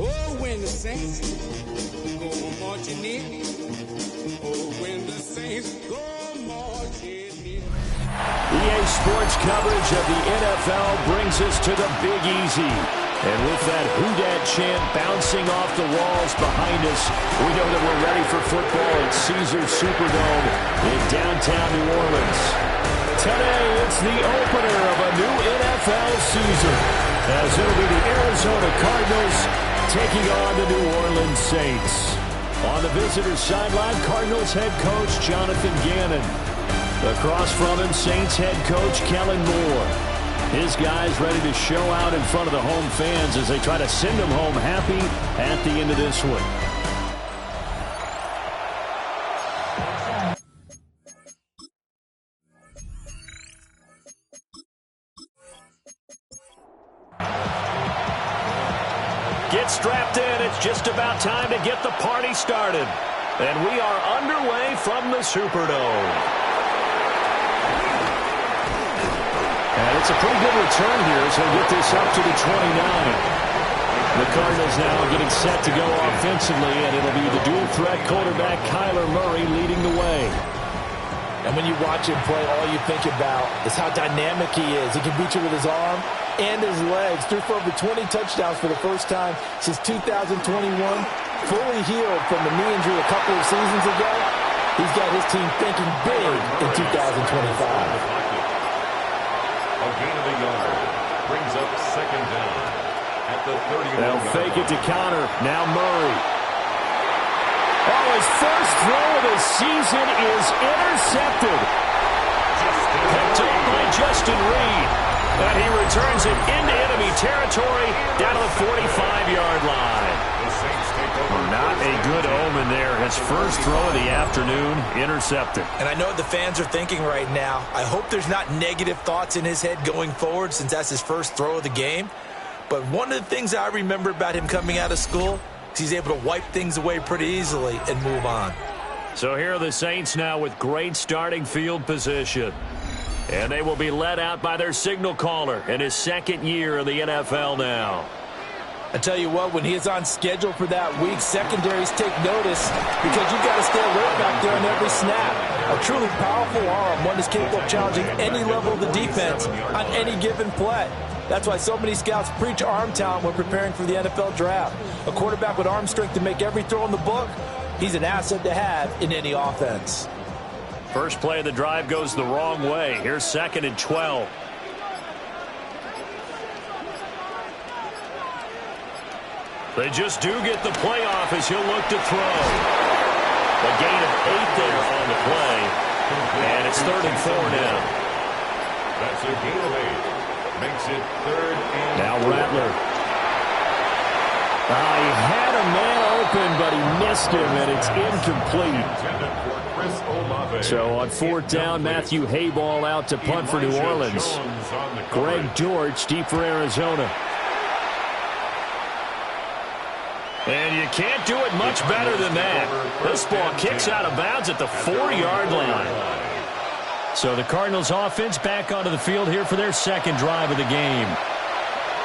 Oh, when the saints go marching in. Oh, when the saints go marching in. EA Sports coverage of the NFL brings us to the Big Easy. And with that Who Dat chant bouncing off the walls behind us, we know that we're ready for football at Caesars Superdome in downtown New Orleans. Today, it's the opener of a new NFL season, as it'll be the Arizona Cardinals taking on the New Orleans Saints. On the visitor's sideline, Cardinals head coach Jonathan Gannon. Across from him, Saints head coach Kellen Moore. His guys ready to show out in front of the home fans as they try to send them home happy at the end of this one. Get strapped in. It's just about time to get the party started. And we are underway from the Superdome. And it's a pretty good return here as he'll get this up to the 29. The Cardinals now getting set to go offensively, and it'll be the dual-threat quarterback Kyler Murray leading the way. And when you watch him play, all you think about is how dynamic he is. He can beat you with his arm and his legs. Threw for over 20 touchdowns for the first time since 2021. Fully healed from the knee injury a couple of seasons ago. He's got his team thinking big in 2025. A gain of a yard brings up second down at the 30. They'll fake it to counter. Now Murray. Oh, his first throw of the season is intercepted. Picked up by Justin Reed. And he returns it into enemy territory down to the 45-yard line. Not a good omen there. His first throw of the afternoon, intercepted. And I know what the fans are thinking right now. I hope there's not negative thoughts in his head going forward since that's his first throw of the game. But one of the things I remember about him coming out of school is he's able to wipe things away pretty easily and move on. So here are the Saints now with great starting field position. And they will be led out by their signal caller in his second year in the NFL now. I tell you what, when he is on schedule for that week, secondaries take notice because you've got to stay alert back there on every snap. A truly powerful arm, one is capable of challenging any level of the defense on any given play. That's why so many scouts preach arm talent when preparing for the NFL draft. A quarterback with arm strength to make every throw in the book, he's an asset to have in any offense. First play of the drive goes the wrong way. Here's 2nd and 12. They just do get the play off as he'll look to throw. A gain of 8 there on the play. And it's 3rd and 4 now. That's a gain of 8. Makes it 3rd and now Rattler. He had a man open, but he missed him, and it's incomplete. So on 4th down, Matthew Hayball out to punt for New Orleans. Greg Dortch deep for Arizona. And you can't do it much better than that. This ball kicks out of bounds at the 4-yard line. So the Cardinals offense back onto the field here for their second drive of the game.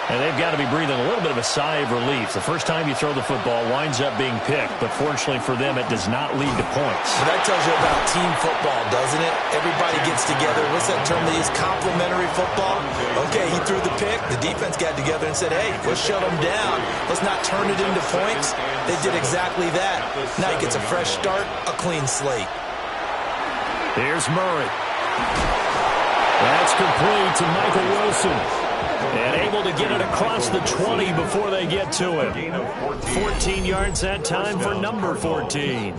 And they've got to be breathing a little bit of a sigh of relief. The first time you throw the football winds up being picked, but fortunately for them, it does not lead to points. Well, that tells you about team football, doesn't it? Everybody gets together. What's that term they use? Complementary football? Okay, he threw the pick. The defense got together and said, hey, let's shut them down. Let's not turn it into points. They did exactly that. Now he gets a fresh start, a clean slate. Here's Murray. That's complete to Michael Wilson. And able to get it across the 20 before they get to it. 14 yards that time for number 14.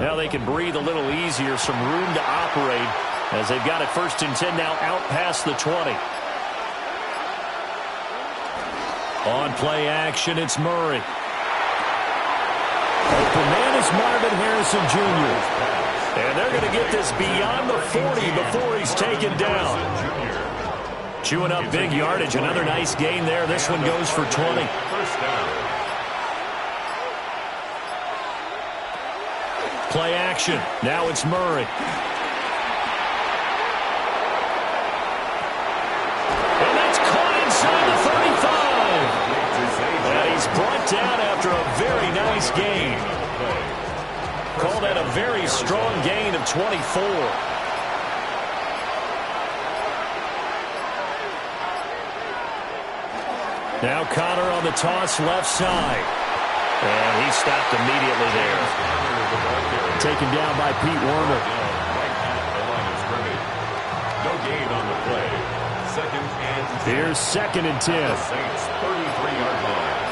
Now they can breathe a little easier, some room to operate as they've got it 1st and 10 now out past the 20. On play action, it's Murray. Open man is Marvin Harrison Jr. And they're going to get this beyond the 40 before he's taken down. Chewing up big yardage. Another nice gain there. This one goes for 20. Play action. Now it's Murray. brought down after a very nice gain. Call that a very strong gain of 24. Now Connor on the toss left side. And he stopped immediately there. Taken down by Pete Werner. No gain on the play. Second and 10. Here's 2nd and 10. The Saints 33-yard line.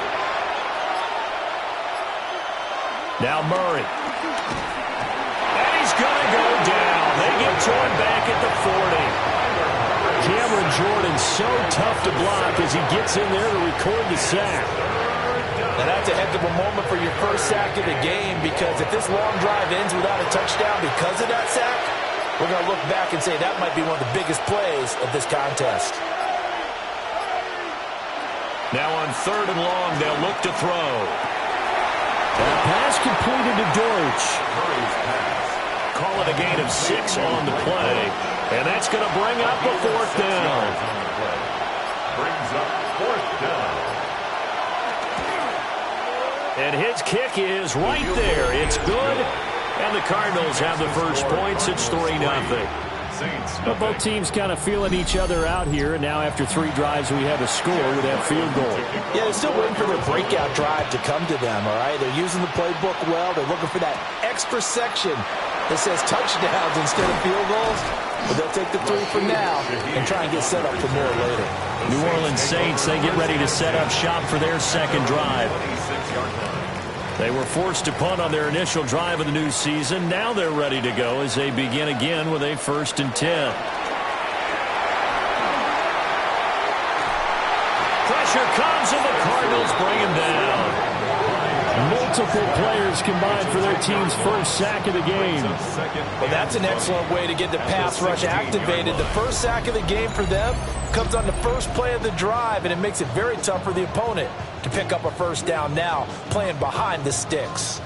Now Murray. And he's going to go down. They get to him back at the 40. Cameron Jordan so tough to block as he gets in there to record the sack. Now that's a heck of a moment for your first sack of the game, because if this long drive ends without a touchdown because of that sack, we're going to look back and say that might be one of the biggest plays of this contest. Now on 3rd and long, they'll look to throw. That pass completed to Deutsch. Call it a gain of 6 on the play. And that's going to bring up a 4th down. Brings up 4th down. And his kick is right there. It's good. And the Cardinals have the first points. It's 3-0. But both teams kind of feeling each other out here. And now after 3 drives, we have a score with that field goal. Yeah, they're still waiting for their breakout drive to come to them, all right? They're using the playbook well. They're looking for that extra section that says touchdowns instead of field goals. But they'll take the 3 for now and try and get set up for more later. New Orleans Saints, they get ready to set up shop for their second drive. They were forced to punt on their initial drive of the new season. Now they're ready to go as they begin again with a 1st and 10. Pressure comes and the Cardinals bring him down. Multiple players combined for their team's first sack of the game. Well, that's an excellent way to get the pass rush activated. The first sack of the game for them comes on the first play of the drive, and it makes it very tough for the opponent to pick up a first down now, playing behind the sticks.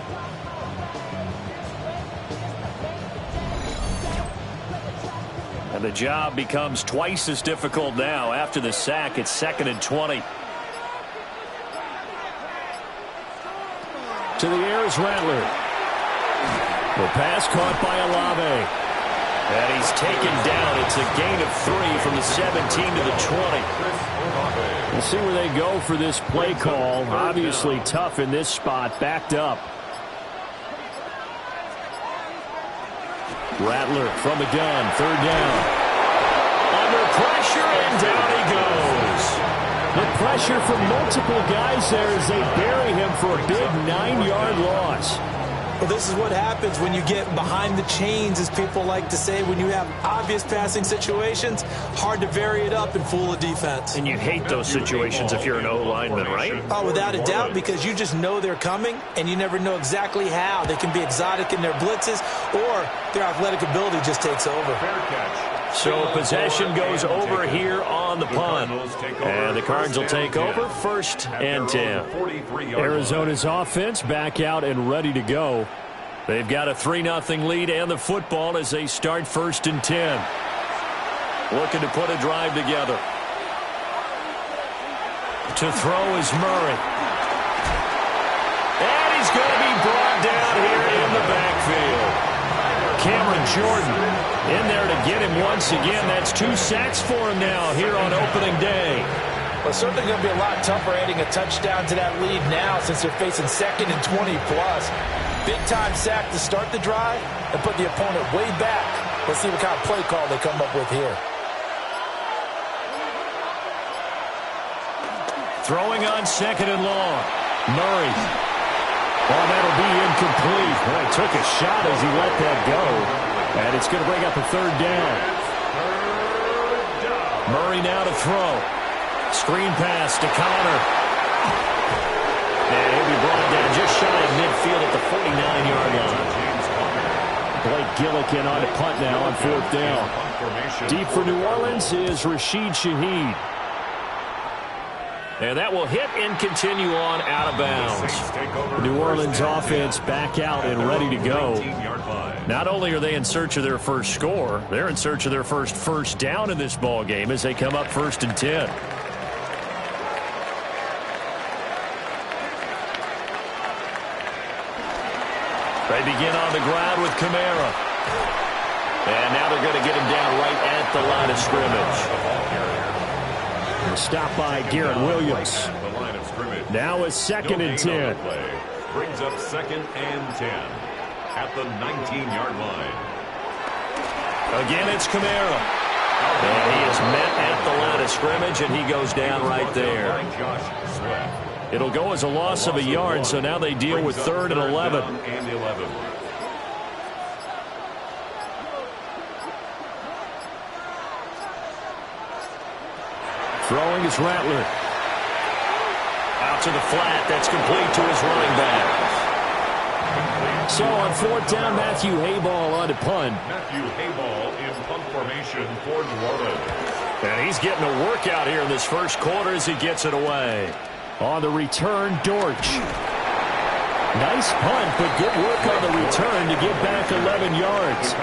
And the job becomes twice as difficult now. After the sack, it's 2nd and 20. To the air is Rattler. The pass caught by Olave. And he's taken down. It's a gain of 3 from the 17 to the 20. We'll see where they go for this play call. Obviously tough in this spot, backed up. Rattler from the gun, 3rd down. Under pressure, and down he goes. The pressure from multiple guys there as they bury him for a big 9-yard loss. Well, this is what happens when you get behind the chains, as people like to say. When you have obvious passing situations, hard to vary it up and fool a defense. And you hate those situations if you're an O-lineman, right? Oh, without a doubt, because you just know they're coming, and you never know exactly how. They can be exotic in their blitzes, or their athletic ability just takes over. Fair catch. So possession goes over here on the punt. And the Cards will take over 1st and 10. Arizona's offense back out and ready to go. They've got a 3-0 lead and the football as they start 1st and 10. Looking to put a drive together. To throw is Murray. And he's going to be brought down here in the backfield. Cameron Jordan in there to get him once again. That's 2 sacks for him now here on opening day. Well, certainly going to be a lot tougher adding a touchdown to that lead now since they're facing 2nd and 20-plus. Big-time sack to start the drive and put the opponent way back. Let's see what kind of play call they come up with here. Throwing on 2nd and long. Murray. Oh, that'll be incomplete. Well, he took a shot as he let that go. And it's going to bring up a 3rd down. Murray now to throw. Screen pass to Connor. And he'll be brought down just shy of midfield at the 49-yard line. Blake Gillikin on to punt now on 4th down. Deep for New Orleans is Rashid Shaheed. And that will hit and continue on out of bounds. New Orleans offense back out and ready to go. Not only are they in search of their first score, they're in search of their first down in this ball game as they come up 1st and 10. They begin on the ground with Kamara. And now they're going to get him down right at the line of scrimmage. Stop by Garrett Williams. The line of scrimmage. Now it's 2nd and 10. Brings up 2nd and 10 at the 19-yard line. Again, it's Kamara. And he is met at the line of scrimmage, and he goes down right there. It'll go as a loss of a yard, so now they deal with 3rd and 11. Throwing is Rattler. Out to the flat. That's complete to his running back. So on 4th down, Matthew Hayball on to punt. Matthew Hayball in punt formation for New Orleans. And he's getting a workout here in this first quarter as he gets it away. On the return, Dortch. Nice punt, but good work on the return to get back 11 yards.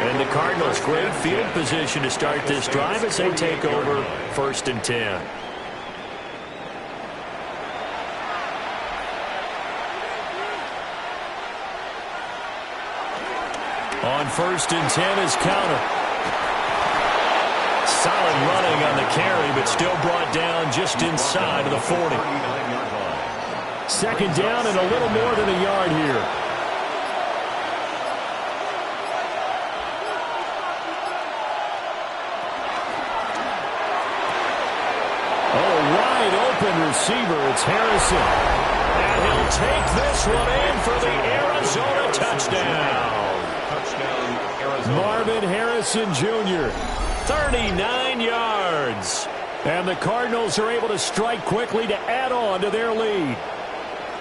And the Cardinals, great field position to start this drive as they take over 1st and 10. On 1st and 10 is counter. Solid running on the carry, but still brought down just inside of the 40. 2nd down and a little more than a yard here. Oh, wide open receiver. It's Harrison. And he'll take this one in for the Arizona touchdown. Marvin Harrison Jr. 39 yards. And the Cardinals are able to strike quickly to add on to their lead.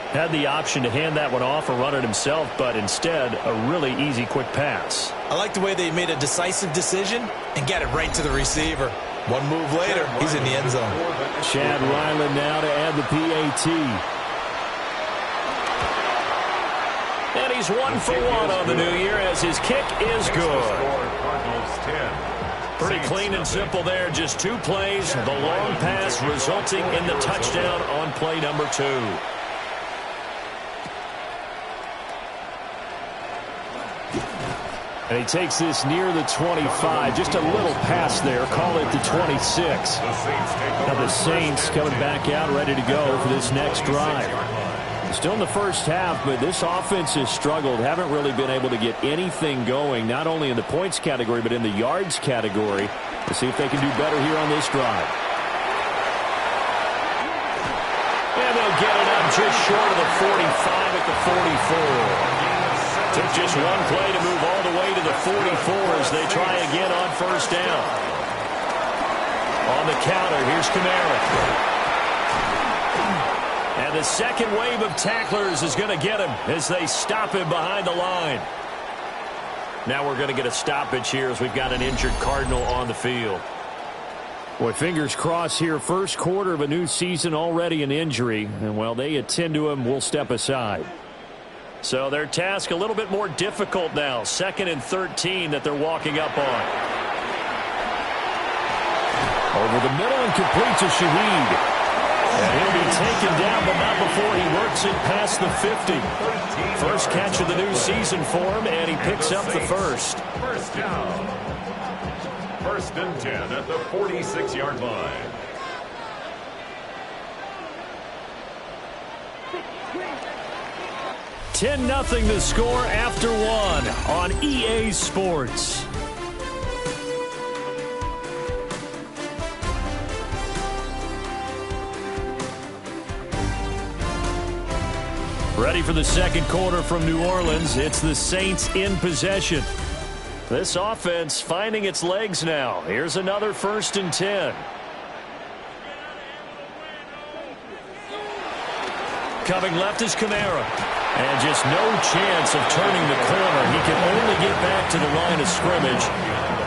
Had the option to hand that one off or run it himself, but instead a really easy quick pass. I like the way they made a decisive decision and got it right to the receiver. One move later, he's in the end zone. Chad Ryland now to add the PAT. And he's 1 for 1 on the new year as his kick is good. Pretty clean and simple there. Just 2 plays. The long pass resulting in the touchdown on play number 2. And he takes this near the 25. Just a little pass there. Call it the 26. Now the Saints coming back out ready to go for this next drive. Still in the first half, but this offense has struggled. Haven't really been able to get anything going, not only in the points category, but in the yards category. Let's see if they can do better here on this drive. And they'll get it up just short of the 45 at the 44. Took just one play to move all the way to the 44 as they try again on 1st down. On the counter, here's Kamara. And the second wave of tacklers is going to get him as they stop him behind the line. Now we're going to get a stoppage here as we've got an injured Cardinal on the field. Boy, fingers crossed here. First quarter of a new season, already an injury. And while they attend to him, we'll step aside. So their task a little bit more difficult now. 2nd and 13 that they're walking up on. Over the middle and complete to Shaheed. And he'll be taken down, but not before he works it past the 50. First catch of the new season for him, and he picks up the first. First down. 1st and 10 at the 46-yard line. $10-0 the score after 1 on EA Sports. Ready for the second quarter from New Orleans. It's the Saints in possession. This offense finding its legs now. Here's another 1st and 10. Coming left is Kamara. And just no chance of turning the corner. He can only get back to the line of scrimmage.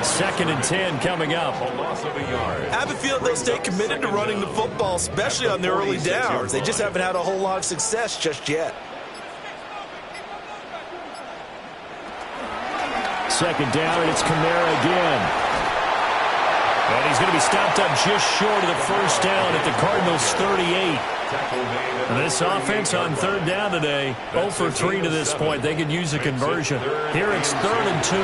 2nd and 10 coming up. A loss of a yard. I have a feeling they'll stay committed to running the football, especially on their early downs. They just haven't had a whole lot of success just yet. 2nd down, and it's Kamara again. And he's going to be stopped up just short of the first down at the Cardinals' 38. And this offense on third down today, 0 for 3 to this point. They could use a conversion. Here it's 3rd and 2.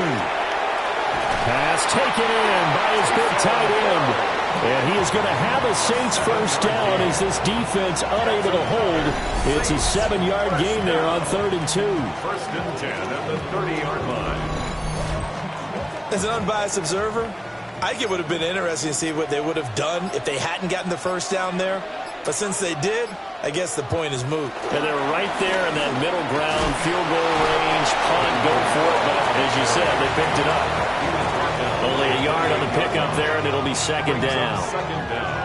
Pass taken in by his big tight end. And he is going to have a Saints first down as this defense unable to hold. It's a 7-yard gain there on 3rd and 2. 1st and 10 at the 30-yard line. As an unbiased observer, I think it would have been interesting to see what they would have done if they hadn't gotten the first down there. But since they did, I guess the point is moot. And they're right there in that middle ground, field goal range, punt, go for it. But as you said, they picked it up. Only a yard on the pickup there, and it'll be 2nd down.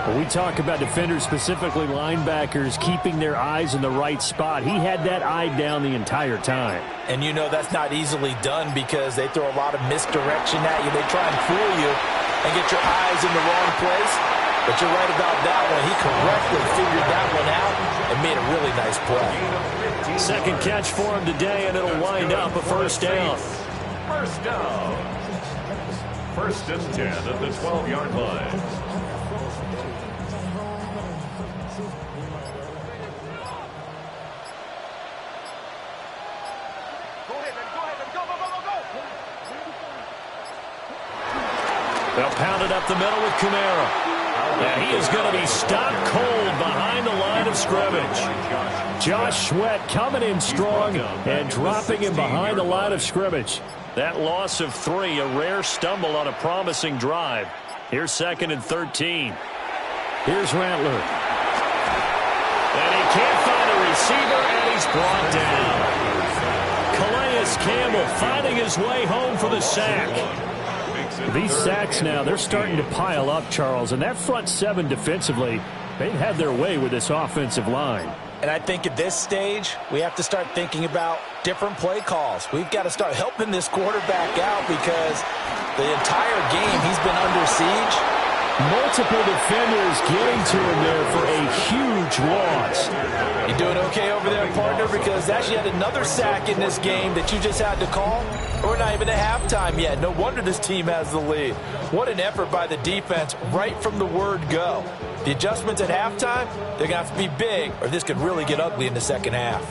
When we talk about defenders, specifically linebackers, keeping their eyes in the right spot, he had that eye down the entire time. And you know that's not easily done because they throw a lot of misdirection at you. They try and fool you and get your eyes in the wrong place. But you're right about that one. He correctly figured that one out and made a really nice play. 2nd catch for him today, and it'll wind up a first down. First down. 1st and 10 at the 12-yard line. They'll pound it up the middle with Kamara. And he is going to be stopped cold behind the line of scrimmage. Josh Sweat coming in strong and dropping him behind the line of scrimmage. That loss of 3, a rare stumble on a promising drive. Here's 2nd and 13. Here's Rattler. And he can't find a receiver, and he's brought down. Calais Campbell finding his way home for the sack. These sacks now, they're starting to pile up, Charles. And that front 7 defensively, they've had their way with this offensive line. And I think at this stage, we have to start thinking about different play calls. We've got to start helping this quarterback out because the entire game he's been under siege. Multiple defenders getting to him there for a huge loss. You doing okay over there, partner? Because that's yet another sack in this game that you just had to call. We're not even at halftime yet. No wonder this team has the lead. What an effort by the defense right from the word go. The adjustments at halftime, they're going to have to be big or this could really get ugly in the second half.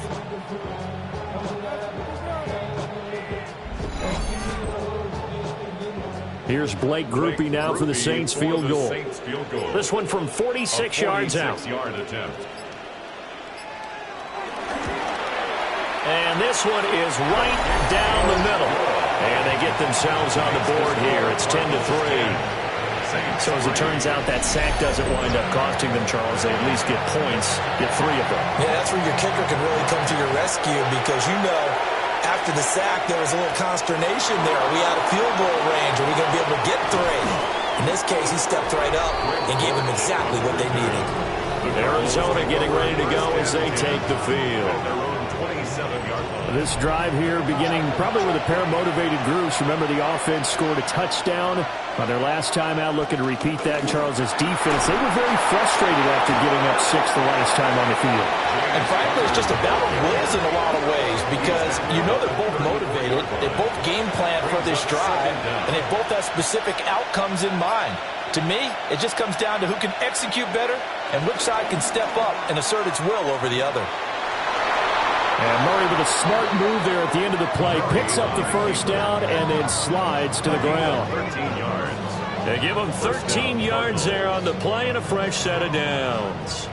Here's Blake Groupie now for the Saints field goal. This one from 46 yards out. And this one is right down the middle. And they get themselves on the board here. It's 10-3. So as it turns out, that sack doesn't wind up costing them, Charles. They at least get points, get 3 of them. Yeah, that's where your kicker can really come to your rescue because you know after the sack there was a little consternation there. Are we out of field goal range? Are we going to be able to get 3? In this case, he stepped right up and gave them exactly what they needed. Arizona getting ready to go as they take the field. This drive here beginning probably with a pair of motivated groups. Remember, the offense scored a touchdown on their last time out, looking to repeat that in Charles's defense. They were very frustrated after giving up 6 the last time on the field. And frankly, it's just a battle of wills in a lot of ways because you know they're both motivated. They both game plan for this drive, and they both have specific outcomes in mind. To me, it just comes down to who can execute better and which side can step up and assert its will over the other. And Murray with a smart move there at the end of the play. Picks up the first down and then slides to the ground. 13 yards. They give him 13 yards there on the play and a fresh set of downs.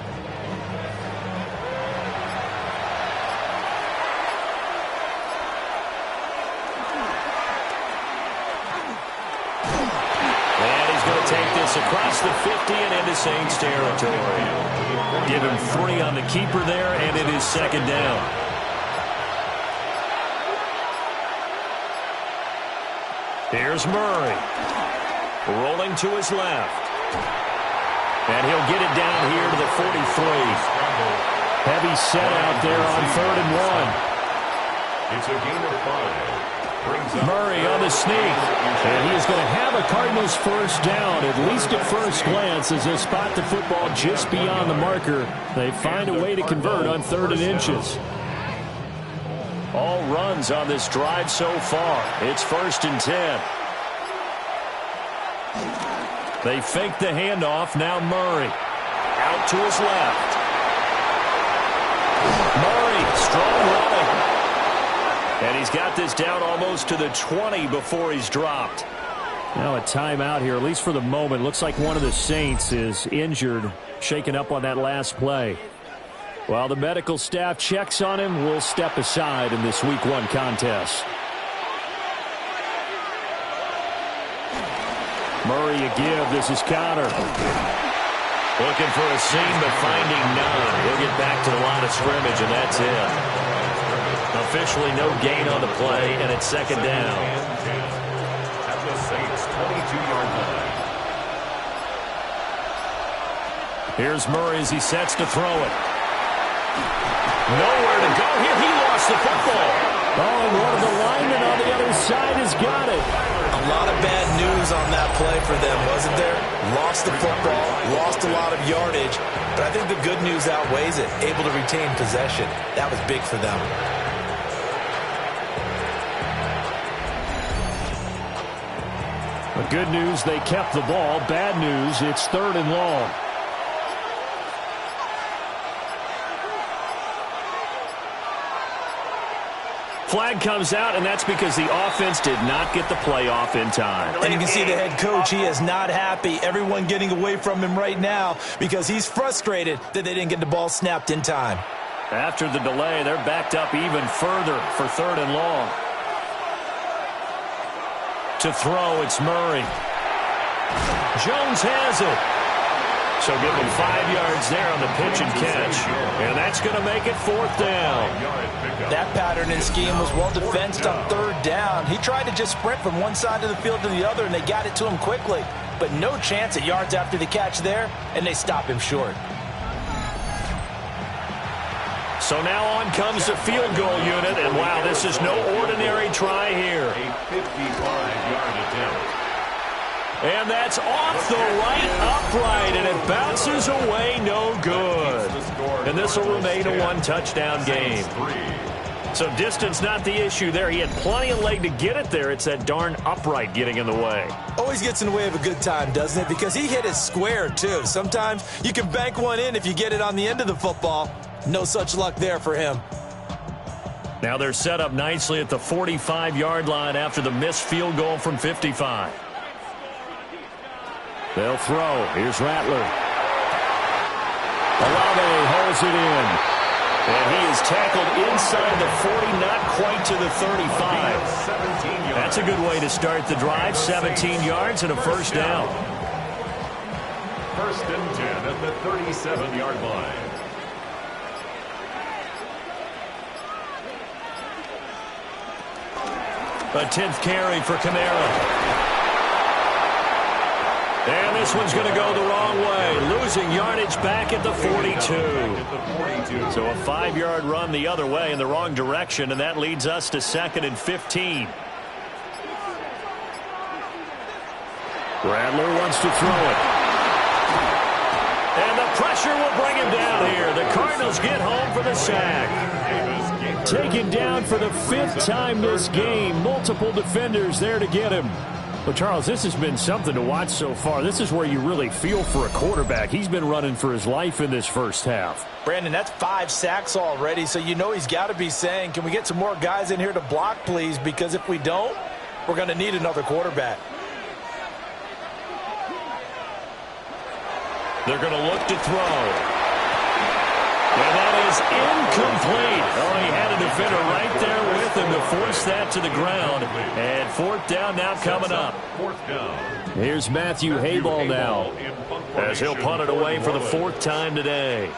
And he's going to take this across the 50 and into Saints territory. Give him 3 on the keeper there, and it is 2nd down. Here's Murray. Rolling to his left. And he'll get it down here to the 43. Heavy set out there on 3rd and 1. It's a gain of 5. Murray on the sneak. And he is going to have a Cardinals first down, at least at first glance, as they spot the football just beyond the marker. They find a way to convert on 3rd and inches. All runs on this drive so far. It's 1st and 10. They fake the handoff. Now Murray. Out to his left. Murray, strong running. And he's got this down almost to the 20 before he's dropped. Now a timeout here, at least for the moment. Looks like one of the Saints is injured, shaken up on that last play. While the medical staff checks on him, we'll step aside in this Week 1 contest. Murray a give. This is Connor. Looking for a seam, but finding none. He'll get back to the line of scrimmage, and that's it. Officially no gain on the play, and it's second down. At the Saints' 22-yard line. Here's Murray as he sets to throw it. Nowhere to go here. He lost the football. Oh, and one of the linemen on the other side has got it. A lot of bad news on that play for them, wasn't there? Lost the football, lost a lot of yardage, but I think the good news outweighs it. Able to retain possession. That was big for them. The good news, they kept the ball. Bad news, it's 3rd and long. Flag comes out, and that's because the offense did not get the play off in time. And you can see the head coach, he is not happy. Everyone getting away from him right now because he's frustrated that they didn't get the ball snapped in time. After the delay, they're backed up even further for 3rd and long. To throw, it's Murray. Jones has it. So give him 5 yards there on the pitch and catch. And that's going to make it 4th down. That pattern and scheme was well defensed on 3rd down. He tried to just sprint from one side of the field to the other, and they got it to him quickly. But no chance at yards after the catch there, and they stop him short. So now on comes the field goal unit, and wow, this is no ordinary try here. A 55-yard attempt. And that's off the right upright, and it bounces away, no good. And this will remain a 1-touchdown game. So distance not the issue there. He had plenty of leg to get it there. It's that darn upright getting in the way. Always gets in the way of a good time, doesn't it? Because he hit it square, too. Sometimes you can bank one in if you get it on the end of the football. No such luck there for him. Now they're set up nicely at the 45-yard line after the missed field goal from 55. They'll throw. Here's Rattler. Olave holds it in. And he is tackled inside the 40, not quite to the 35. That's a good way to start the drive. 17 yards and a first down. 1st and 10 at the 37-yard line. A 10th carry for Kamara. And this one's going to go the wrong way. Losing yardage back at the 42. So a 5-yard run the other way in the wrong direction, and that leads us to 2nd and 15. Rattler wants to throw it. And the pressure will bring him down here. The Cardinals get home for the sack. Taken down for the 5th time this game. Multiple defenders there to get him. Well, Charles, this has been something to watch so far. This is where you really feel for a quarterback. He's been running for his life in this first half. Brandon, that's 5 sacks already, so you know he's got to be saying, can we get some more guys in here to block, please? Because if we don't, we're going to need another quarterback. They're going to look to throw. And that is incomplete. Oh, he had a defender right there with him to force that to the ground. And 4th down now coming up. Here's Matthew Hayball now as he'll punt it away for the 4th time today.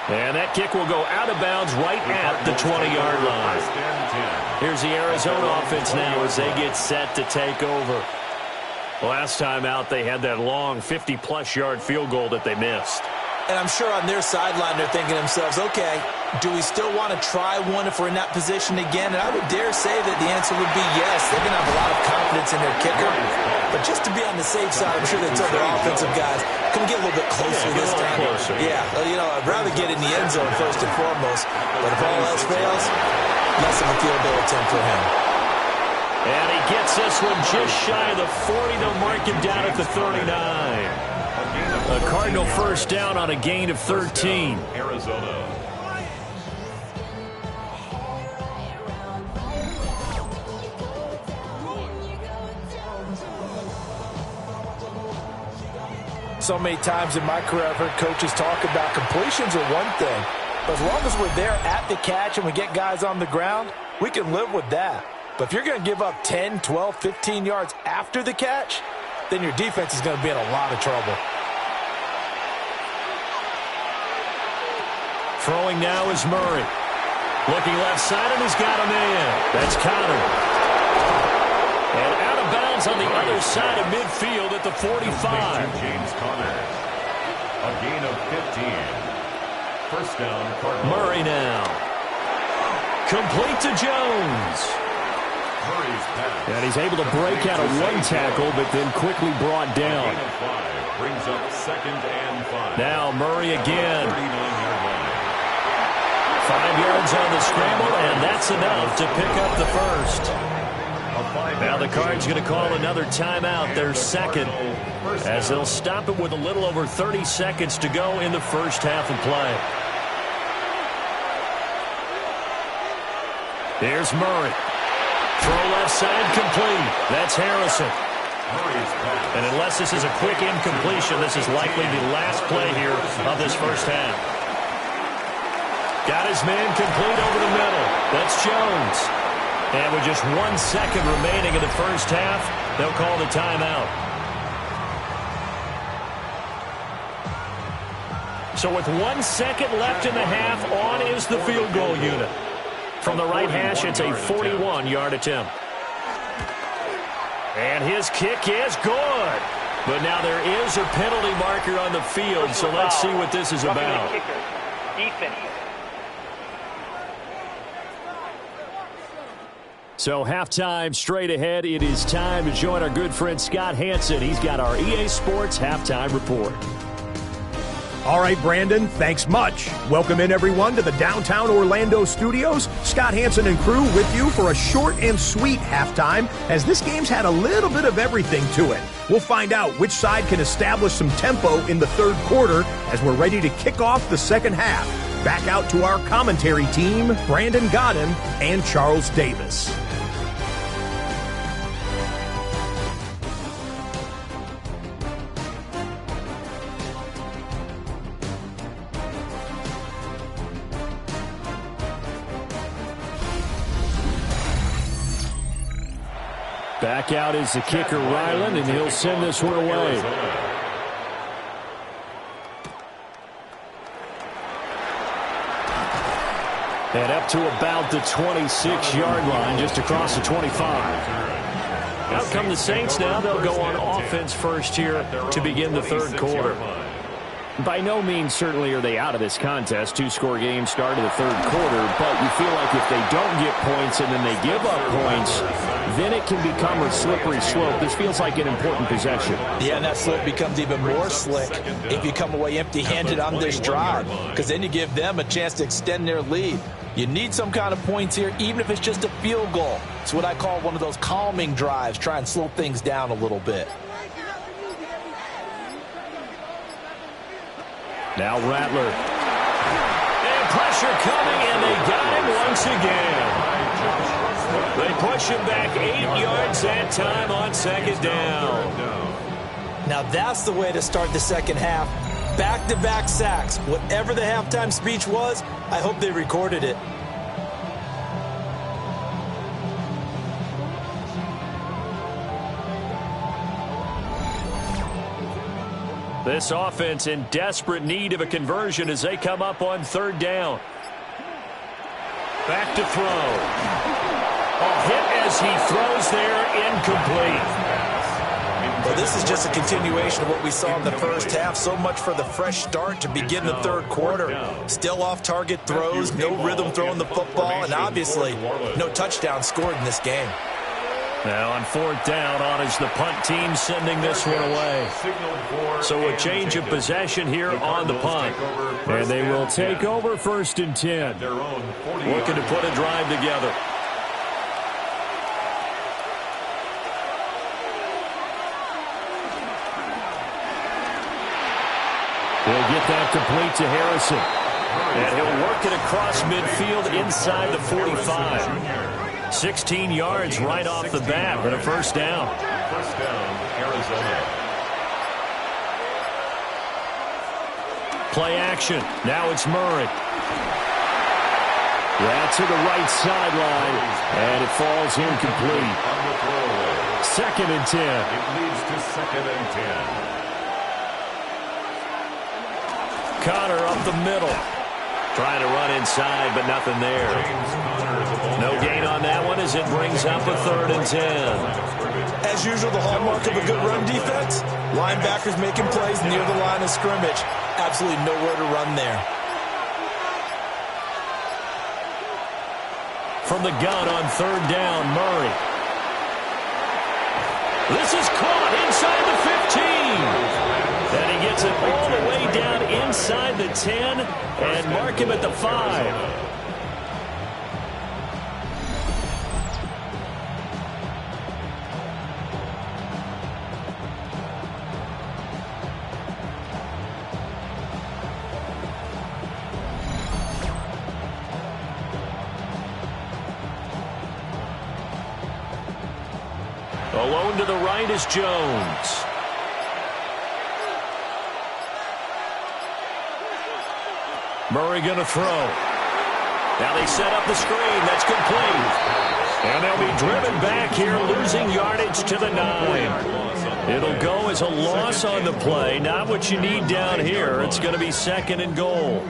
And that kick will go out of bounds right at the 20-yard line. Here's the Arizona offense now as they get set to take over. Last time out, they had that long 50-plus yard field goal that they missed. And I'm sure on their sideline, they're thinking to themselves, okay, do we still want to try one if we're in that position again? And I would dare say that the answer would be yes. They're going to have a lot of confidence in their kicker. But just to be on the safe side, I'm sure they tell their offensive guys, can we get a little bit closer this time? Yeah, you know, I'd rather get in the end zone first and foremost. But if all else fails, less of a field goal attempt for him. And he gets this one just shy of the 40. They'll mark him down at the 39. A Cardinal first down on a gain of 13. Arizona. So many times in my career I've heard coaches talk about completions are one thing, but as long as we're there at the catch and we get guys on the ground, we can live with that. But if you're going to give up 10, 12, 15 yards after the catch, then your defense is going to be in a lot of trouble. Throwing now is Murray. Looking left side, and he's got a man. That's Connor. And out of bounds on the other side of midfield at the 45. James Conner. A gain of 15. First down, Cardinals. Murray now. Complete to Jones. Murray's pass. And he's able to break out of one tackle, but then quickly brought down. A gain of 5 brings up 2nd and 5. Now Murray again. 39-yard line. 5 yards on the scramble, and that's enough to pick up the first. Now the Cards going to call another timeout, their second, as they'll stop it with a little over 30 seconds to go in the first half of play. Here's Murray. Throw left side complete. That's Harrison. And unless this is a quick incompletion, this is likely the last play here of this first half. Got his man complete over the middle. That's Jones. And with just 1 second remaining in the first half, they'll call the timeout. So with 1 second left in the half, on is the field goal unit. From the right hash, it's a 41-yard attempt. And his kick is good. But now there is a penalty marker on the field, so let's see what this is about. Defense. So halftime straight ahead. It is time to join our good friend Scott Hanson. He's got our EA Sports halftime report. All right, Brandon, thanks much. Welcome in, everyone, to the downtown Orlando studios. Scott Hanson and crew with you for a short and sweet halftime, as this game's had a little bit of everything to it. We'll find out which side can establish some tempo in the third quarter as we're ready to kick off the second half. Back out to our commentary team, Brandon Godden and Charles Davis. Back out is the kicker, Ryland, and he'll send this one away. And up to about the 26-yard line, just across the 25. Out come the Saints now. They'll go on offense first here to begin the third quarter. By no means, certainly, are they out of this contest. Two-score game start of the third quarter, but you feel like if they don't get points and then they give up points, then it can become a slippery slope. This feels like an important possession. Yeah, and that slope becomes even more slick if you come away empty-handed on this drive, because then you give them a chance to extend their lead. You need some kind of points here, even if it's just a field goal. It's what I call one of those calming drives, try and slow things down a little bit. Now Rattler. And pressure coming, and they got him once again. They push him back 8 yards that time on second down. Now that's the way to start the second half. Back-to-back sacks. Whatever the halftime speech was, I hope they recorded it. This offense in desperate need of a conversion as they come up on third down. Back to throw. A hit as he throws there, incomplete. Well, this is just a continuation of what we saw in the first half. So much for the fresh start to begin the third quarter. Still off-target throws, no rhythm throwing the football, and obviously no touchdown scored in this game. Now on fourth down, on is the punt team sending this one away. So a change of possession here on the punt. And they will take over 1st and 10. Looking to put a drive together. He'll get that complete to Harrison. And he'll work it across midfield inside the 45. 16 yards right off the bat for a first down. First down, Arizona. Play action. Now it's Murray. That's to the right sideline, and it falls incomplete. On the throwaway. Second and 10. It leads to second and 10. Connor up the middle. Trying to run inside, but nothing there. No gain on that one as it brings up a third and 10. As usual, the hallmark of a good run defense, linebackers making plays near the line of scrimmage. Absolutely nowhere to run there. From the gun on third down, Murray. This is caught inside the 15. And he gets it all the way down inside the 10 and mark him at the 5. Alone to the right is Jones. Murray going to throw. Now they set up the screen. That's complete. And they'll be driven back here, losing yardage to the 9. It'll go as a loss on the play. Not what you need down here. It's going to be second and goal.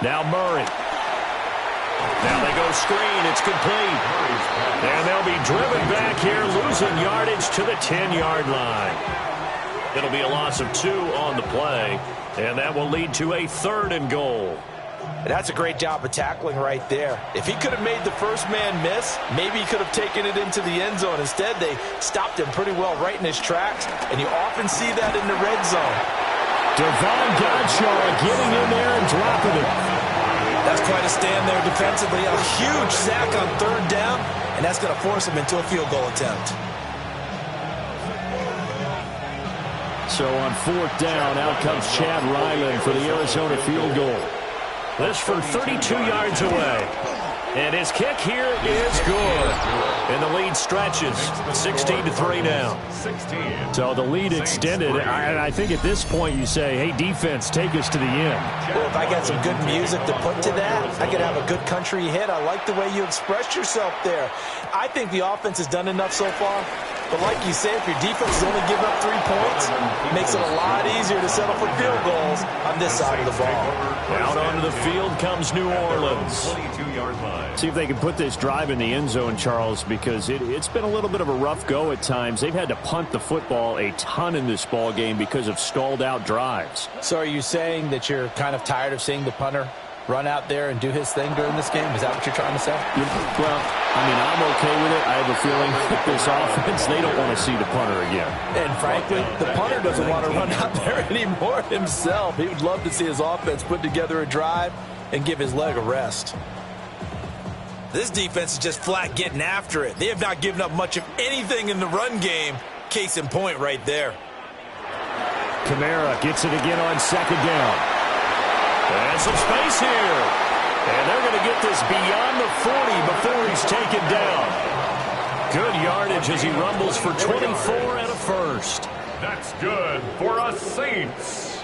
Now Murray. Now they go screen. It's complete. And they'll be driven back here, losing yardage to the 10-yard line. It'll be a loss of 2 on the play, and that will lead to a third and goal. That's a great job of tackling right there. If he could have made the first man miss, maybe he could have taken it into the end zone. Instead, they stopped him pretty well right in his tracks, and you often see that in the red zone. Devon Godshaw getting in there and dropping it. That's quite a stand there defensively. A huge sack on third down, and that's going to force him into a field goal attempt. So on fourth down, out comes Chad Ryland for the Arizona field goal. This from 32 yards away. And his kick here is good. And the lead stretches. 16-3 now. 16. So the lead extended. I think at this point you say, hey, defense, take us to the end. Well, if I got some good music to put to that, I could have a good country hit. I like the way you expressed yourself there. I think the offense has done enough so far. But like you said, if your defense is only giving up 3 points, it makes it a lot easier to settle for field goals on this side of the ball. Out onto the field comes New Orleans. 22-yard line. See if they can put this drive in the end zone, Charles, because it's been a little bit of a rough go at times. They've had to punt the football a ton in this ball game because of stalled out drives. So are you saying that you're kind of tired of seeing the punter run out there and do his thing during this game? Is that what you're trying to say? Well, I mean, I'm okay with it. I have a feeling that this offense, they don't want to see the punter again. And frankly, the punter doesn't want to run out there anymore himself. He would love to see his offense put together a drive and give his leg a rest. This defense is just flat getting after it. They have not given up much of anything in the run game. Case in point right there. Kamara gets it again on second down. And some space here. And they're going to get this beyond the 40 before he's taken down. Good yardage as he rumbles for 24 and a first. That's good for us Saints.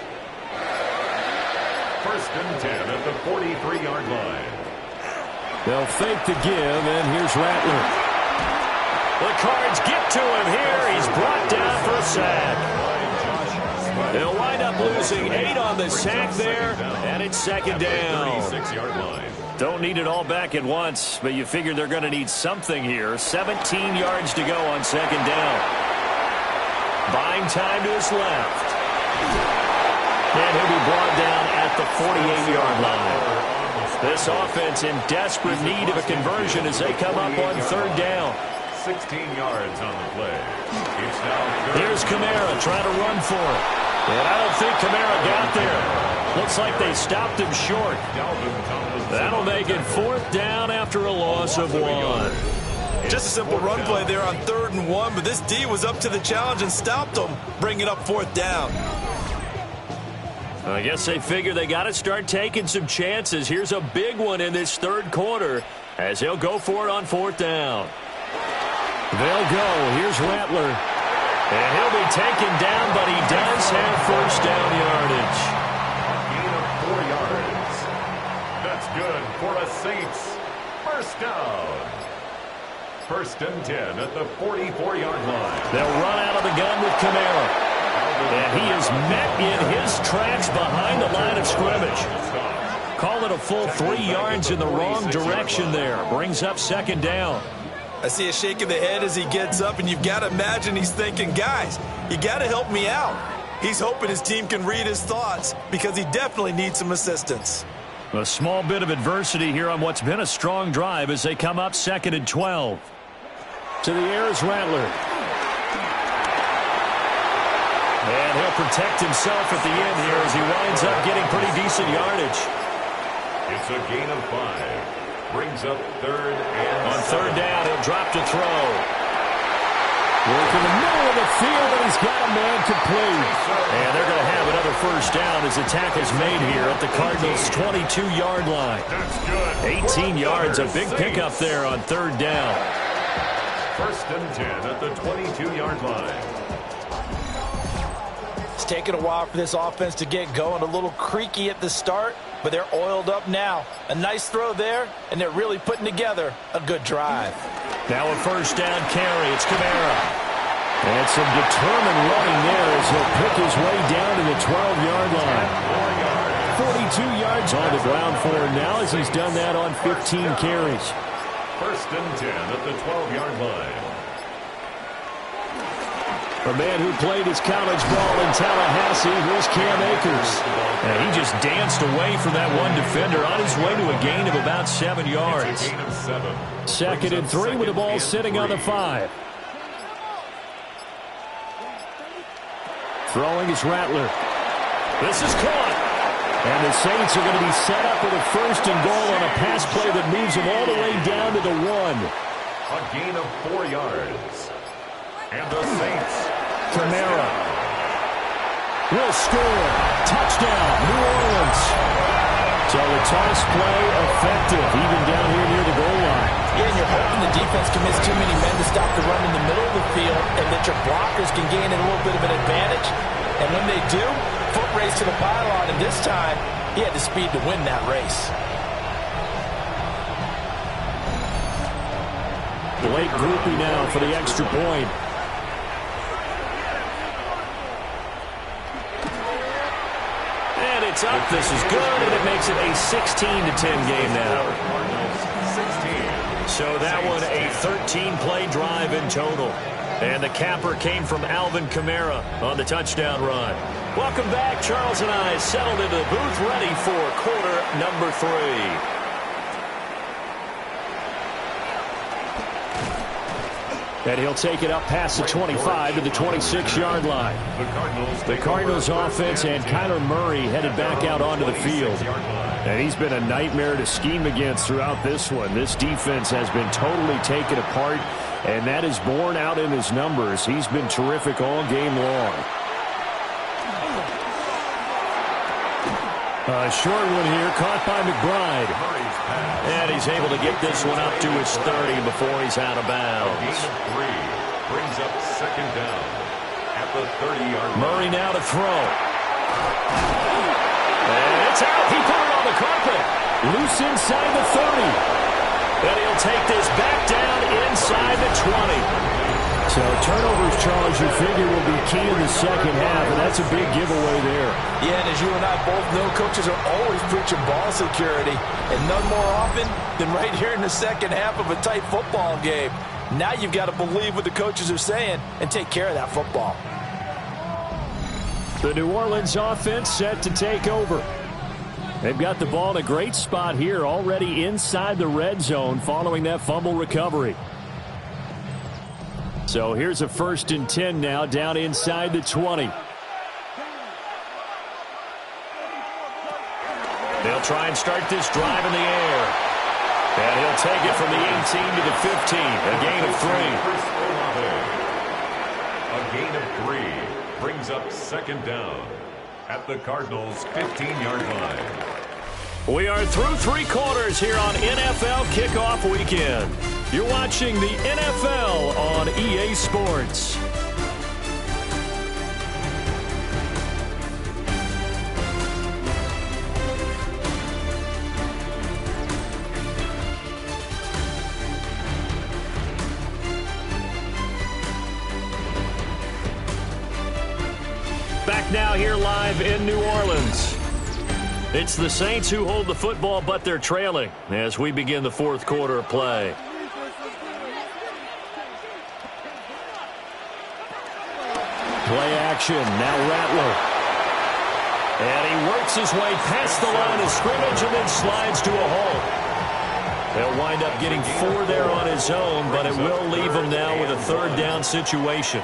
First and 10 at the 43-yard line. They'll fake the give, and here's Rattler. The Cards get to him here. He's brought down for a sack. They'll wind up losing 8 on the sack there, and it's second down. 36-yard line. Don't need it all back at once, but you figure they're going to need something here. 17 yards to go on second down. Buying time to his left. And he'll be brought down at the 48-yard line. This offense in desperate need of a conversion as they come up on third down. 16 yards on the play. It's now third. Here's Kamara trying to run for it. And I don't think Kamara got there. Looks like they stopped him short. That'll make it fourth down after a loss of 1. Just a simple run play there on 3rd and 1, but this D was up to the challenge and stopped them, bringing up 4th down. I guess they figure they got to start taking some chances. Here's a big one in this 3rd quarter as they'll go for it on 4th down. They'll go. Here's Rattler. And he'll be taken down, but he does have 1st down yardage. A gain of 4 yards. That's good for a Saints 1st down. 1st and 10 at the 44-yard line. They'll run out of the gun with Kamara. And he is met in his tracks behind the line of scrimmage. Call it a full 3 yards in the wrong direction there. Brings up 2nd down. I see a shake of the head as he gets up, and you've got to imagine he's thinking, guys, you got to help me out. He's hoping his team can read his thoughts because he definitely needs some assistance. A small bit of adversity here on what's been a strong drive as they come up 2nd and 12. To the air is Rattler. And he'll protect himself at the end here as he winds up getting pretty decent yardage. It's a gain of 5. Brings up 3rd and on 3rd down, he'll drop to throw. Work in the middle of the field, and he's got a man complete. And they're going to have another 1st down as the tackle's made here at the Cardinals' 22-yard line. That's good. 18 yards, a big pickup there on 3rd down. 1st and 10 at the 22-yard line. It's taken a while for this offense to get going. A little creaky at the start, but they're oiled up now. A nice throw there, and they're really putting together a good drive. Now a 1st down carry. It's Kamara. And some determined running there as he'll pick his way down to the 12-yard line. 42 yards on the ground for him now as he's done that on 15 carries. 1st and 10 at the 12-yard line. A man who played his college ball in Tallahassee, here's Cam Akers. And he just danced away from that one defender on his way to a gain of about 7 yards. It's a gain of 7. 2nd and 3 with the ball sitting on the 5. Throwing is Rattler. This is caught. And the Saints are going to be set up with a 1st and goal on a pass play that moves them all the way down to the 1. A gain of 4 yards. And the Saints. Kamara will score. Touchdown, New Orleans. So the toss play effective, even down here near the goal line. Yeah, and you're hoping the defense commits too many men to stop the run in the middle of the field and that your blockers can gain a little bit of an advantage. And when they do, foot race to the pylon, and this time he had the speed to win that race. Blake Groupie now for the extra point. It's up. This is good, and it makes it a 16-10 game now. So that one a 13-play drive in total. And the capper came from Alvin Kamara on the touchdown run. Welcome back. Charles and I settled into the booth ready for quarter number 3. And he'll take it up past the 25 to the 26-yard line. The Cardinals offense and Kyler Murray headed back out onto the field. And he's been a nightmare to scheme against throughout this one. This defense has been totally taken apart, and that is borne out in his numbers. He's been terrific all game long. A short one here, caught by McBride. And he's able to get this one up to his 30 before he's out of bounds. Gain of 3 brings up 2nd down at the 30-yard line. Murray now to throw. And it's out. He put it on the carpet. Loose inside the 30. And he'll take this back down inside the 20. So turnovers, Charles, you figure will be key in the second half, and that's a big giveaway there. Yeah, and as you and I both know, coaches are always preaching ball security, and none more often than right here in the second half of a tight football game. Now you've got to believe what the coaches are saying and take care of that football. The New Orleans offense set to take over. They've got the ball in a great spot here, already inside the red zone following that fumble recovery. So here's a 1st and 10 now down inside the 20. They'll try and start this drive in the air. And he'll take it from the 18 to the 15, a gain of 3. A gain of 3 brings up second down at the Cardinals' 15-yard line. We are through 3 quarters here on NFL Kickoff Weekend. You're watching the NFL on EA Sports. Back now here live in New Orleans. It's the Saints who hold the football, but they're trailing as we begin the 4th quarter of play. Play action, now Rattler. And he works his way past the line of scrimmage and then slides to a hole. They'll wind up getting 4 there on his own, but it will leave him now with a 3rd down situation.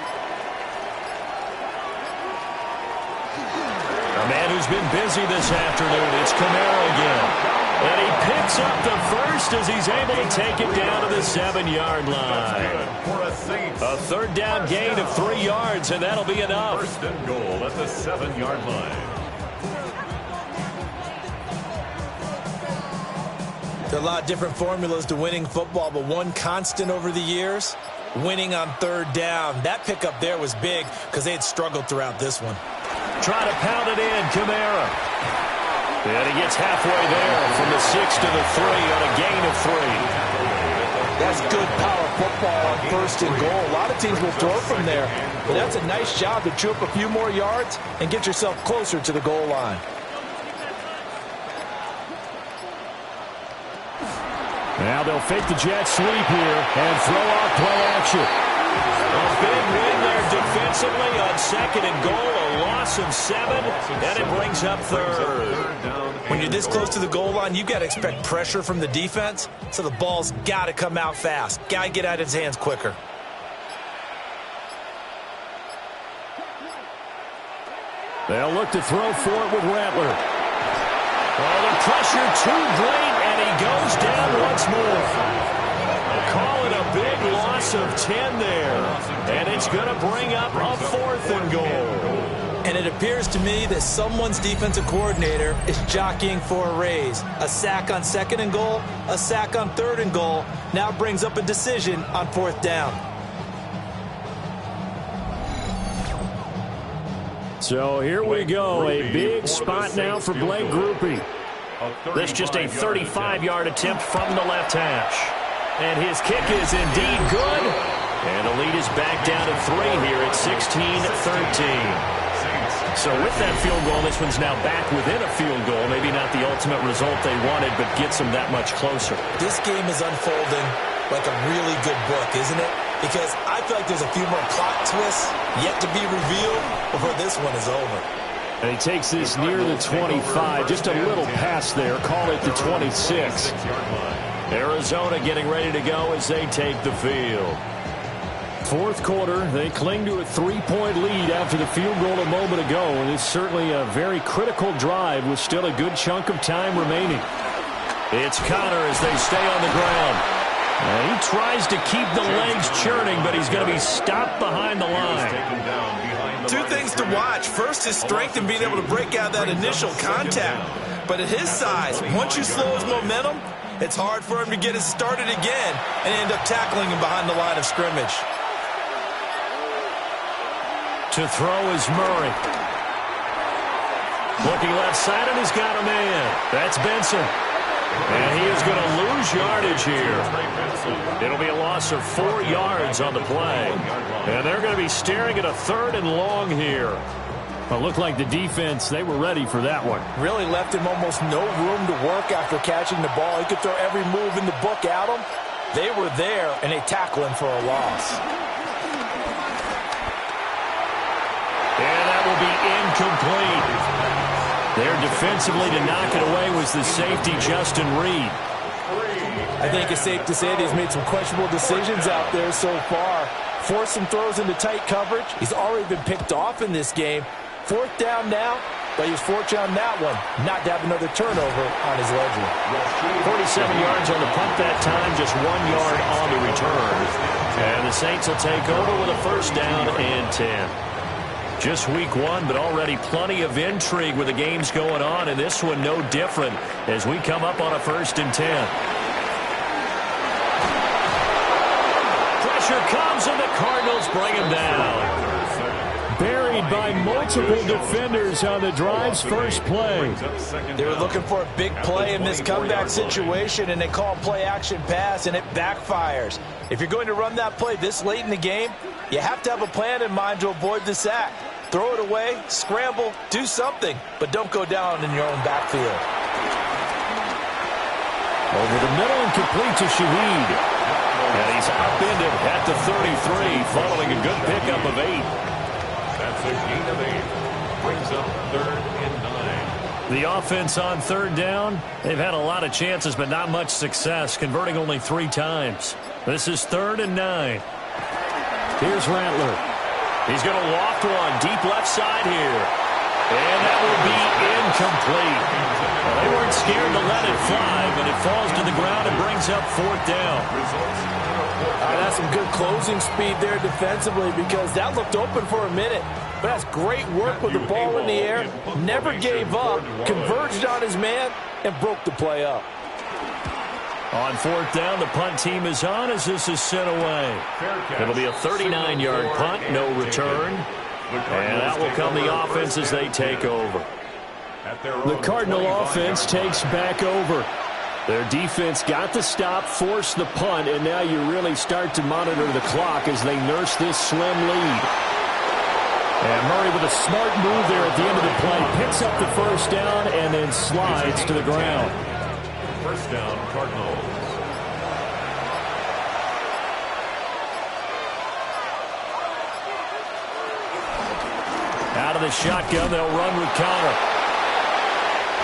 A man who's been busy this afternoon, it's Kamara again. And he picks up the first as he's able to take it down to the 7-yard line. A 3rd down gain of 3 yards, and that'll be enough. 1st and goal at the 7-yard line. There are a lot of different formulas to winning football, but one constant over the years, winning on 3rd down. That pickup there was big because they had struggled throughout this one. Try to pound it in, Kamara. And he gets halfway there from the 6 to the 3 on a gain of 3. That's good power football on 1st and goal. A lot of teams will throw from there, but that's a nice job to chew up a few more yards and get yourself closer to the goal line. Now they'll fake the jet sweep here and throw off play action. A big win there defensively on 2nd and goal, a loss of 7, and it brings up 3rd. When you're this close to the goal line, you've got to expect pressure from the defense, so the ball's got to come out fast. Got to get out of his hands quicker. They'll look to throw for it with Rattler. Well, the pressure too great, and he goes down once more. Call it a big loss of 10 there, and it's going to bring up a 4th and goal. And it appears to me that someone's defensive coordinator is jockeying for a raise. A sack on 2nd and goal, a sack on 3rd and goal, now brings up a decision on 4th down. So here we go, a big spot now for Blake Grupe. This just a 35-yard attempt from the left hash. And his kick is indeed good. And the lead is back down to 3 here at 16-13. So with that field goal, this one's now back within a field goal. Maybe not the ultimate result they wanted, but gets them that much closer. This game is unfolding like a really good book, isn't it? Because I feel like there's a few more plot twists yet to be revealed before this one is over. And he takes this near the 25, just a little pass there. Call it the 26. Arizona getting ready to go as they take the field. 4th quarter, they cling to a 3-point lead after the field goal a moment ago. And it's certainly a very critical drive with still a good chunk of time remaining. It's Connor as they stay on the ground. And he tries to keep the legs churning, but he's going to be stopped behind the line. 2 things to watch. First, his strength in being able to break out that initial contact. But at his size, once you slow his momentum, it's hard for him to get it started again and end up tackling him behind the line of scrimmage. To throw is Murray. Looking left side, and he's got a man. That's Benson. And he is going to lose yardage here. It'll be a loss of 4 yards on the play. And they're going to be staring at a 3rd and long here. Well, it looked like the defense, they were ready for that one. Really left him almost no room to work after catching the ball. He could throw every move in the book at him. They were there, and they tackle him for a loss. And that will be incomplete. There defensively to knock it away was the safety, Justin Reed. I think it's safe to say that he's made some questionable decisions out there so far. Forced some throws into tight coverage. He's already been picked off in this game. 4th down now. but he was fortunate on that one not to have another turnover on his ledger. 47 yards on the punt that time, just 1 yard on the return. And the Saints will take over with a first down and 10. Just week 1, but already plenty of intrigue with the games going on, and this one no different as we come up on a first and 10. Pressure comes, and the Cardinals bring him down. Buried by multiple defenders on the drive's first play. They were looking for a big play in this comeback situation, and they call play action pass, and it backfires. If you're going to run that play this late in the game, you have to have a plan in mind to avoid the sack. Throw it away, scramble, do something, but don't go down in your own backfield. Over the middle and complete to Shaheed. And he's upended at the 33 following a good pickup of 8. That's a gain of 8. Brings up 3rd and 9. The offense on 3rd down, they've had a lot of chances but not much success, converting only 3 times. This is 3rd and 9. Here's Rattler. He's going to loft one deep left side here. And that will be incomplete. Well, they weren't scared to let it fly, but it falls to the ground and brings up 4th down. That's some good closing speed there defensively, because that looked open for a minute. But that's great work with the ball in the air. Never gave up, converged on his man, and broke the play up. On 4th down, the punt team is on as this is sent away. It'll be a 39-yard punt, no return. And that will come the offense as they take over. The Cardinal offense takes back over. Their defense got the stop, forced the punt, and now you really start to monitor the clock as they nurse this slim lead. And Murray with a smart move there at the end of the play, picks up the first down and then slides to the ground. First down, Cardinals. Out of the shotgun, they'll run with Connor.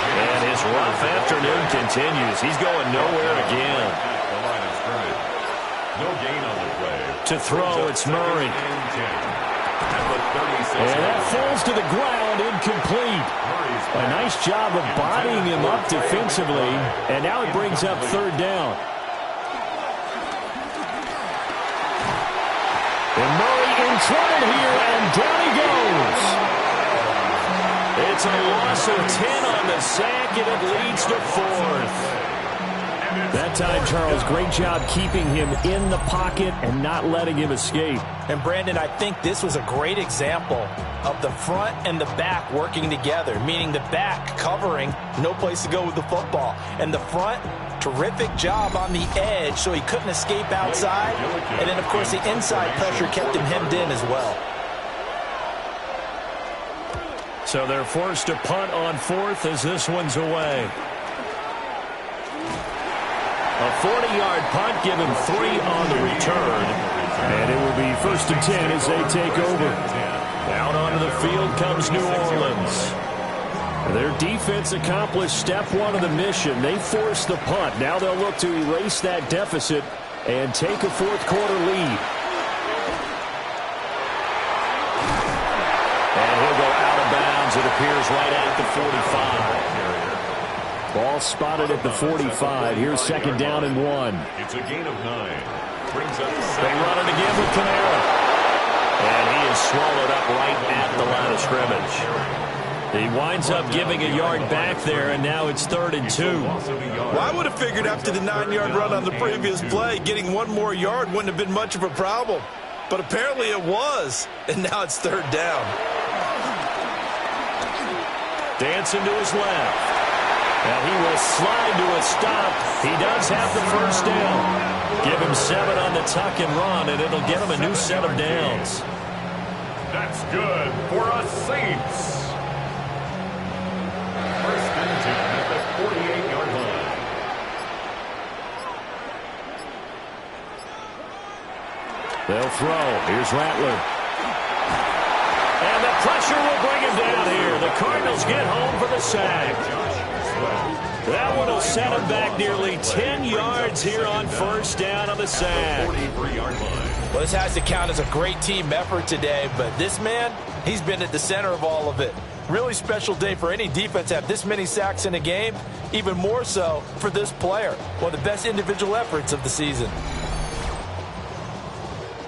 And his rough afternoon continues. He's going nowhere again. No gain on the play. To throw, it's Murray. And that falls to the ground, incomplete. A nice job of bodying him up defensively. And now it brings up 3rd down. And Murray in trouble here, and down he goes. It's a loss of 10 on the sack, and it leads to 4th. That time, Charles, great job keeping him in the pocket and not letting him escape. And, Brandon, I think this was a great example of the front and the back working together, meaning the back covering, no place to go with the football. And the front, terrific job on the edge so he couldn't escape outside. And then, of course, the inside pressure kept him hemmed in as well. So they're forced to punt on 4th as this one's away. A 40-yard punt, give him 3 on the return. And it will be 1st and 10 as they take over. Out onto the field comes New Orleans. Their defense accomplished step 1 of the mission. They forced the punt. Now they'll look to erase that deficit and take a 4th quarter lead. And he'll go out of bounds, it appears, right at the 45. Ball spotted at the 45. Here's 2nd down and 1. It's a gain of 9. Brings up they run it again with Kamara. And he is swallowed up right at the line of scrimmage. He winds up giving a yard back there, and now it's 3rd and 2. Well, I would have figured after the 9-yard run on the previous play, getting 1 more yard wouldn't have been much of a problem. But apparently it was, and now it's 3rd down. Dancing to his left. Now he will slide to a stop. He does have the first down. Give him 7 on the tuck and run, and it'll get him a new set of downs. That's good for us Saints. First and 10 at the 48-yard line. They'll throw. Here's Rattler. And the pressure will bring him down here. The Cardinals get home for the sack. That one will set him back nearly 10 yards here on 1st down on the sack. Well, this has to count as a great team effort today, but this man, he's been at the center of all of it. Really special day for any defense to have this many sacks in a game. Even more so for this player. One of the best individual efforts of the season.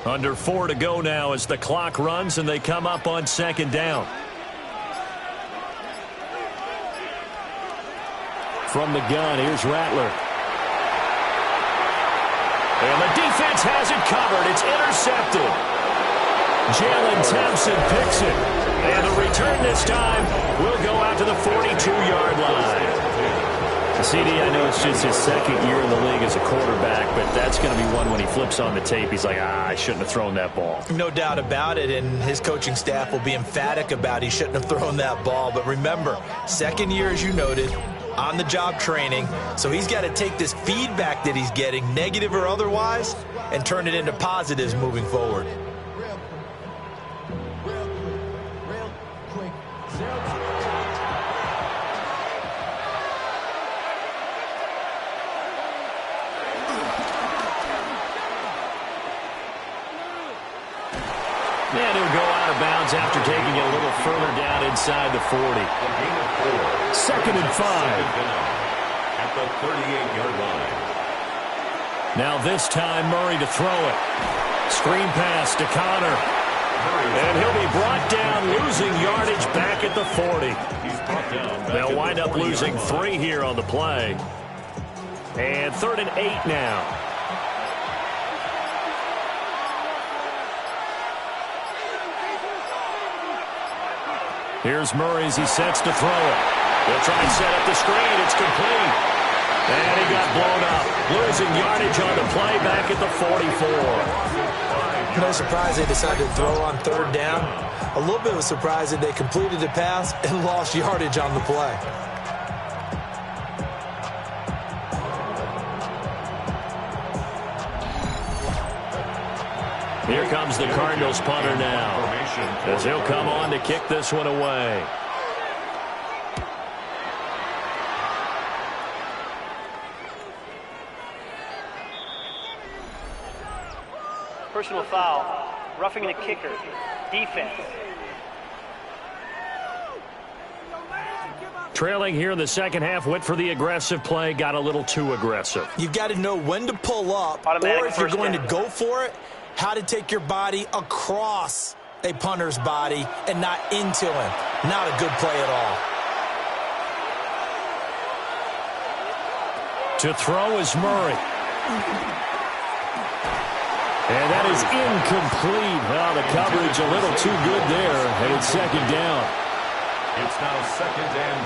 Under 4 to go now as the clock runs and they come up on second down. From the gun, here's Rattler. And the defense has it covered. It's intercepted. Jalen Thompson picks it. And the return this time will go out to the 42-yard line. CD, I know it's just his second year in the league as a quarterback, but that's going to be one when he flips on the tape. He's like, I shouldn't have thrown that ball. No doubt about it, and his coaching staff will be emphatic about he shouldn't have thrown that ball. But remember, second year, as you noted, on-the-job training, so he's got to take this feedback that he's getting, negative or otherwise, and turn it into positives moving forward. And he'll go out of bounds after taking it a little further down inside the 40. Second and 5. At the 38-yard line. Now this time Murray to throw it. Screen pass to Connor. And he'll be brought down, losing yardage back at the 40. They'll wind up losing 3 here on the play. And 3rd and 8 now. Here's Murray as he sets to throw it. They'll try and set up the screen. It's complete. And he got blown up. Losing yardage on the play back at the 44. No surprise they decided to throw on 3rd down. A little bit of a surprise that they completed the pass and lost yardage on the play. Here comes the Cardinals punter now, as he'll come on to kick this one away. Personal foul, roughing the kicker, defense. Trailing here in the second half, went for the aggressive play, got a little too aggressive. You've got to know when to pull up, or if you're going to go for it, how to take your body across a punter's body and not into him. Not a good play at all. To throw is Murray. And that is incomplete. Well, the coverage a little too good there, and it's second down. It's now 2nd and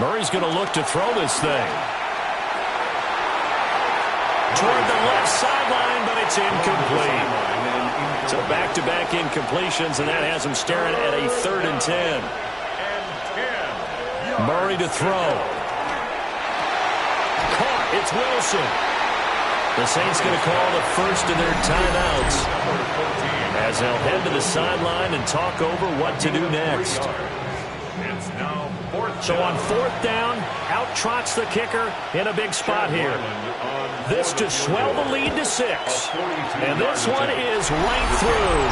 10. Murray's going to look to throw this thing. Toward the left sideline, but it's incomplete. So back-to-back incompletions, and that has him staring at a 3rd and 10. Murray to throw. Caught. It's Wilson. The Saints going to call the first of their timeouts as they'll head to the sideline and talk over what to do next. So on 4th down, out trots the kicker in a big spot here. This to swell the lead to 6. And this one is right through.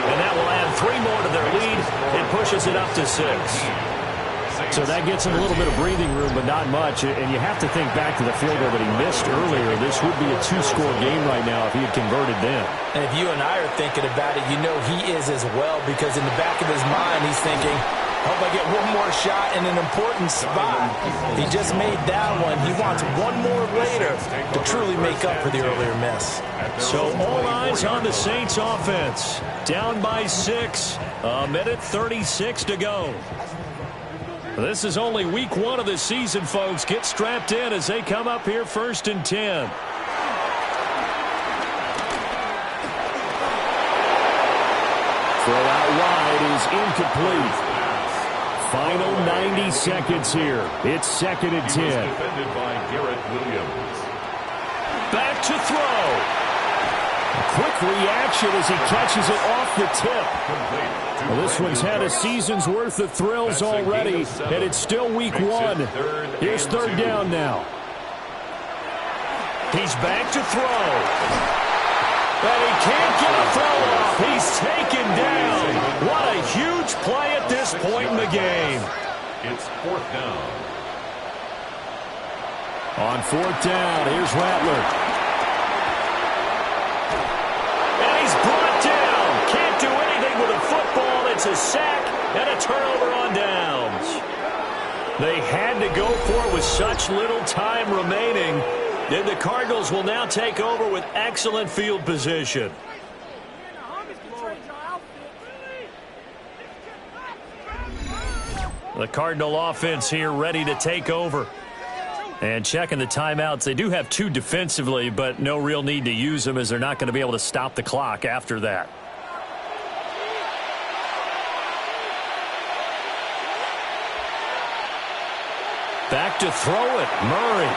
And that will add 3 more to their lead and pushes it up to 6. So that gets him a little bit of breathing room, but not much. And you have to think back to the field goal that he missed earlier. This would be a 2-score game right now if he had converted then. And if you and I are thinking about it, you know he is as well, because in the back of his mind, he's thinking, hope I get one more shot in an important spot. He just made that one. He wants one more later to truly make up for the earlier miss. So all eyes on the Saints offense. Down by 6. A minute 36 to go. This is only week 1 of the season, folks. Get strapped in as they come up here 1st and 10. Throw out wide is incomplete. Final 90 seconds here. It's 2nd and 10. Defended by Garrett Williams. Back to throw. Quick reaction as he catches it off the tip. Well, this one's had a season's worth of thrills already, and it's still week 1. Here's 3rd down now. He's back to throw. And he can't get a throw off. He's taken down. What a huge play at this point in the game. It's 4th down. On 4th down, here's Rattler. And he's brought down. Can't do anything with a football. It's a sack and a turnover on downs. They had to go for it with such little time remaining. Then the Cardinals will now take over with excellent field position. The Cardinal offense here ready to take over. And checking the timeouts, they do have 2 defensively, but no real need to use them as they're not going to be able to stop the clock after that. Back to throw it, Murray.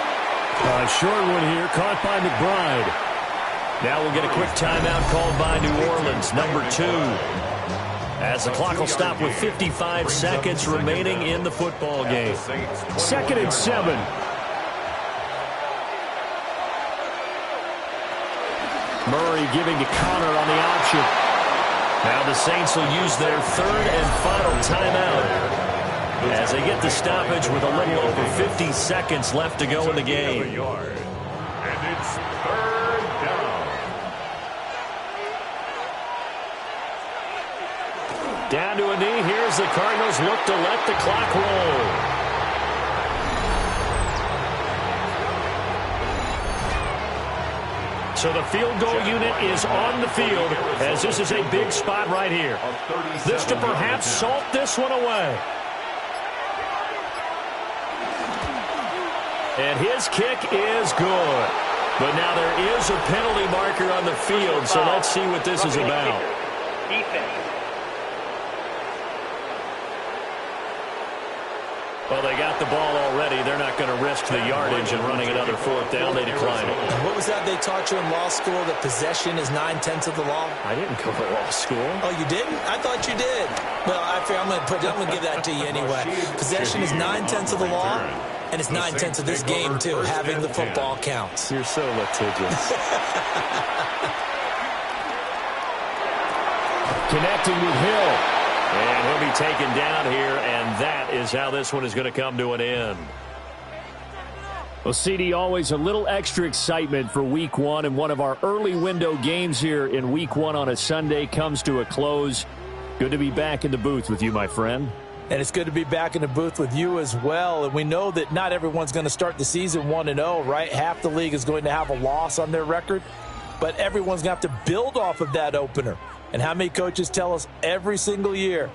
A short one here, caught by McBride. Now we'll get a quick timeout called by New Orleans, number 2. As the clock will stop with 55 seconds remaining in the football game. 2nd and 7. Murray giving to Connor on the option. Now the Saints will use their 3rd and final timeout as they get the stoppage with a little over 50 seconds left to go in the game. And it's 3rd down. Down to a knee. Here's the Cardinals look to let the clock roll. So the field goal unit is on the field as this is a big spot right here. This to perhaps salt this one away. And his kick is good. But now there is a penalty marker on the field, so let's see what this is about. Defense. Well, they got the ball already. They're not going to risk the yardage and running another 4th down. They decline it. What was that they taught you in law school, that possession is 9/10 of the law? I didn't go to law school. Oh, you didn't? I thought you did. Well, I'm going to give that to you anyway. Possession is 9/10 of the law, and it's 9/10 of this game, too. Having the football counts. You're so litigious. Connecting with Hill. And he'll be taken down here, and that is how this one is going to come to an end. Well, CD, always a little extra excitement for Week 1, and one of our early window games here in Week 1 on a Sunday comes to a close. Good to be back in the booth with you, my friend. And it's good to be back in the booth with you as well. And we know that not everyone's going to start the season 1-0, right? Half the league is going to have a loss on their record, but everyone's going to have to build off of that opener. And how many coaches tell us every single year,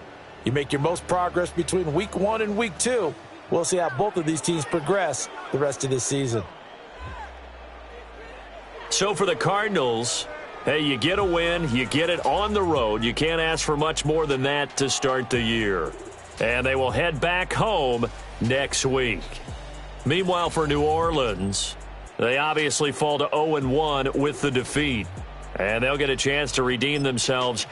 you make your most progress between Week 1 and Week 2. We'll see how both of these teams progress the rest of this season. So for the Cardinals, hey, you get a win, you get it on the road. You can't ask for much more than that to start the year. And they will head back home next week. Meanwhile, for New Orleans, they obviously fall to 0-1 with the defeat. And they'll get a chance to redeem themselves.